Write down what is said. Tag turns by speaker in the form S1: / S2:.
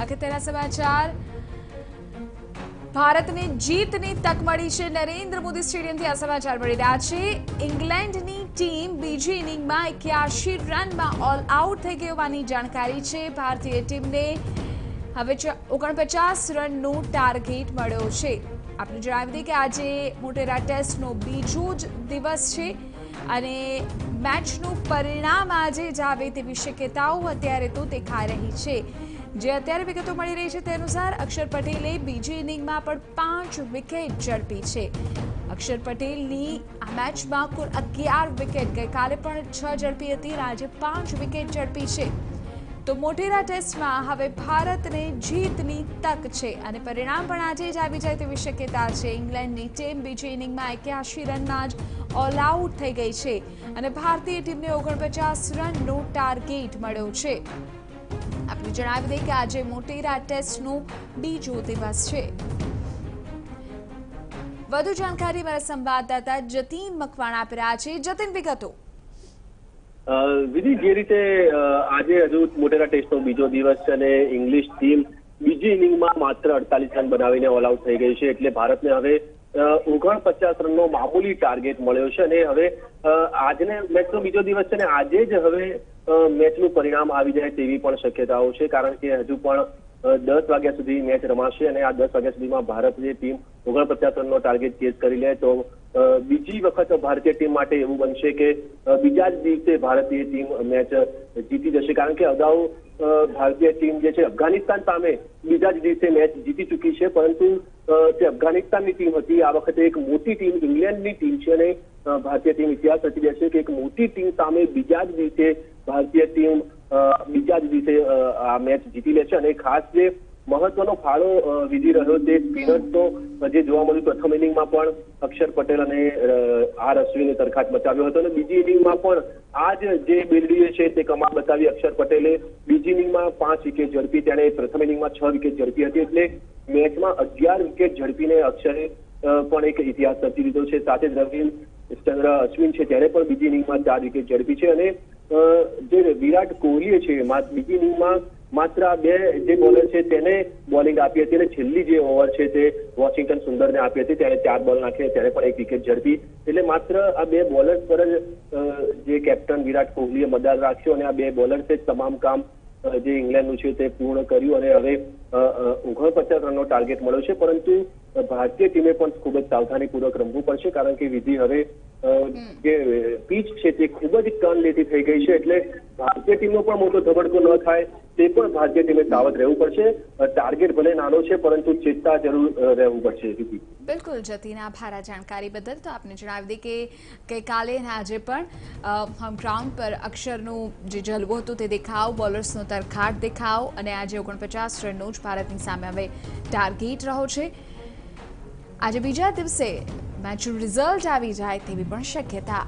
S1: અગત્યના સમાચાર ભારતને જીતની તક મળી છે। નરેન્દ્ર મોદી સ્ટેડિયમથી આ સમાચાર મળી રહ્યા છે। ઇંગ્લેન્ડની ટીમ બીજી ઇનિંગમાં 81 રનમાં ઓલ આઉટ થઈ ગઈ હોવાની જાણકારી છે। ભારતીય ટીમને હવે 49 રનનું ટાર્ગેટ મળ્યો છે। આપણે જણાવી દઈએ કે આજે મોટેરા ટેસ્ટનો બીજો જ દિવસ છે અને મેચનું પરિણામ આજે જ આવે તેવી શક્યતાઓ અત્યારે તો દેખાઈ રહી છે। જે અત્યારે વિગતો મળી રહી છે તે અનુસાર અક્ષર પટેલે બીજી ઇનિંગમાં પણ 5 વિકેટ ઝડપી છે। અક્ષર પટેલની આ મેચમાં કુલ 11 વિકેટ, ગઈકાલે પણ 6 ઝડપી હતી અને આજે 5 વિકેટ ઝડપી છે। તો મોટેરા ટેસ્ટમાં હવે ભારતને જીતની તક છે અને પરિણામ પણ આજે જ આવી જાય તેવી શક્યતા છે। ઇંગ્લેન્ડની ટીમ બીજી ઇનિંગમાં 81 રનમાં જ ઓલ આઉટ થઈ ગઈ છે અને ભારતીય ટીમને 49 રનનો ટાર્ગેટ મળ્યો છે। આપણે જણાવી દઈએ કે આજે મોટેરા ટેસ્ટનો બીજો દિવસ છે। વધુ જાણકારી મારા સંવાદદાતા જતીન મકવાણા આપી રહ્યા છે। જતીન, વિગતો।
S2: વિધિ, જે રીતે આજે હજુ મોટેરા ટેસ્ટનો બીજો દિવસ છે અને ઇંગ્લિશ ટીમ બીજી ઇનિંગમાં માત્ર 48 રન બનાવીને ઓલ આઉટ થઈ ગઈ છે, એટલે ભારતને હવે 49 રનનો મામૂલી ટાર્ગેટ મળ્યો છે અને હવે આજને મેચનો બીજો દિવસ છે અને આજે જ હવે મેચનું પરિણામ આવી જાય તેવી પણ શક્યતાઓ છે, કારણ કે હજુ પણ 10 વાગ્યા સુધી મેચ રમાશે અને આ 10 વાગ્યા સુધીમાં ભારતીય ટીમ 49 રનનો ટાર્ગેટ ચેઝ કરી લે તો બીજી વખત ભારતીય ટીમ માટે એવું બનશે કે બીજા જ દિવસે ભારતીય ટીમ મેચ જીતી જશે, કારણ કે અગાઉ ભારતીય ટીમ જે છે અફઘાનિસ્તાન સામે બીજા જ દિવસે મેચ જીતી ચૂકી છે, પરંતુ જે અફઘાનિસ્તાનની ટીમ હતી આ વખતે એક મોટી ટીમ ઇંગ્લેન્ડની ટીમ છે અને ભારતીય ટીમ ઇતિહાસ રચી દેશે કે એક મોટી ટીમ સામે બીજા જ દિવસે ભારતીય ટીમ બીજા જ દિવસે આ મેચ જીતી લે છે। અને ખાસ જે મહત્વનો ફાળો વિધિ રહ્યો તે સ્પિનર્સનો જે જોવા મળ્યું, પ્રથમ ઇનિંગમાં પણ અક્ષર પટેલ અને આર અશ્વિને તરખાટ મચાવ્યો હતો અને બીજી ઇનિંગમાં પણ આ જે બિલ્ડીએ છે તે કમાલ બતાવી। અક્ષર પટેલે બીજી ઇનિંગમાં 5 વિકેટ ઝડપી, તેણે પ્રથમ ઇનિંગમાં 6 વિકેટ ઝડપી હતી, એટલે મેચમાં 11 વિકેટ ઝડપીને અક્ષરે પણ એક ઇતિહાસ રચી દીધો છે। સાથે જ રવિચંદ્ર અશ્વિન છે તેણે પણ બીજી ઇનિંગમાં 4 વિકેટ ઝડપી છે અને જે વિરાટ કોહલીએ છે બીજી ઇનિંગમાં માત્ર આ 2 જે બોલર છે તેને બોલિંગ આપી હતી અને છેલ્લી જે ઓવર છે તે વોશિંગ્ટન સુંદરને આપી હતી, ત્યારે 4 બોલ નાખી, ત્યારે પણ 1 વિકેટ ઝડપી, એટલે માત્ર આ 2 બોલર્સ પર જ જે કેપ્ટન વિરાટ કોહલીએ મદાર રાખ્યો અને આ 2 બોલર્સે જ તમામ કામ જે ઇંગ્લેન્ડનું છે તે પૂર્ણ કર્યું અને હવે 49 રનનો ટાર્ગેટ મળ્યો છે। પરંતુ ભારતીય ટીમે પણ ખૂબ જ સાવધાનીપૂર્વક રમવું પડશે, કારણ કે વિધિ હવે જે પીચ છે તે ખૂબ જ ટર્ન લેતી થઈ ગઈ છે, એટલે ભારતીય ટીમનો પણ મોટો ધબડકો ન થાય તે પણ ભારતીય ટીમે સાવધ રહેવું પડશે। ટાર્ગેટ ભલે નાનો છે પરંતુ ચેતતા જરૂર રહેવું પડશે। વિધિ,
S1: બિલકુલ જતીન, આભાર આ જાણકારી બદલ। તો આપને જણાવી દઈએ કે ગઈકાલે અને આજે પણ હોમ ગ્રાઉન્ડ પર અક્ષરનું જે જલવો હતો તે દેખાવ, બોલર્સનો તરખાટ દેખાવ અને આજે 49 રનનો જ ભારતની સામે હવે ટાર્ગેટ રહ્યો છે। આજે બીજા દિવસે મેચનું રિઝલ્ટ આવી જાય તેવી પણ શક્યતા